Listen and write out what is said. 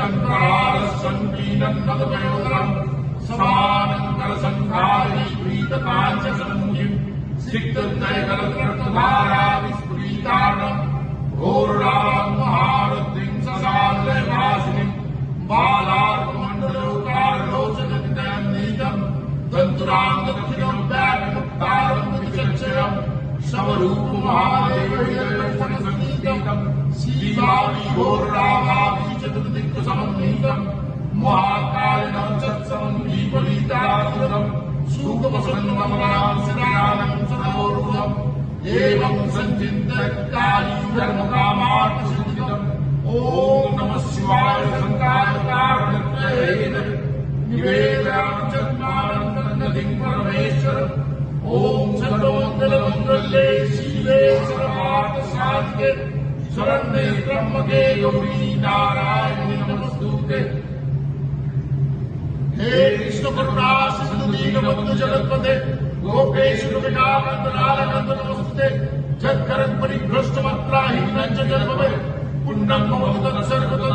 शङ्करालसङ्कीर्णनदमयोदरम् समानङ्करसङ्घारीप्रीतकाञ्चसन्मुखिम् सिक्तद्वयकरत्नधाराविस्फुरितार्णम् घोराम् महारद्रिम् ससालयवासिनीम् बालार्कमण्डलोकारलोचननितयम् नीतम् दन्तुराम् दक्षिणम् व्यापिमुक्तारम् विचक्षयम् समरूपमहादेवैर्दर्शनसङ्गीतम् श्रीवाणी घोराभावी चतुर्दिक्समन्वितम् महाकालिनम् चत्समम् दीपलीतारम् सुखवसन्नमनाम् श्रीरामम् सदोरुहम् एवम् सञ्चिन्त्य काली धर्मकामार्थसिद्धिदम् ॐ नमः शिवाय शङ्काकारकारणत्रये निवेदयामि चत्वारम् परमेश्वरम् ॐ सर्वमङ्गलमङ्गल्ये शिवे सर्वार्थसाधिके शरण्ये त्र्यम्बके गौरी नारायणि नमोस्तुते। हे कृष्ण करुणा सिंधु दीनबन्धु जगत्पते गोपेश गोपिकाकान्त राधाकान्त नमोस्तुते। जत्करत् परिभ्रष्टमत्राहीनं च जन्मवे पुण्यं मम तत् सर्वतः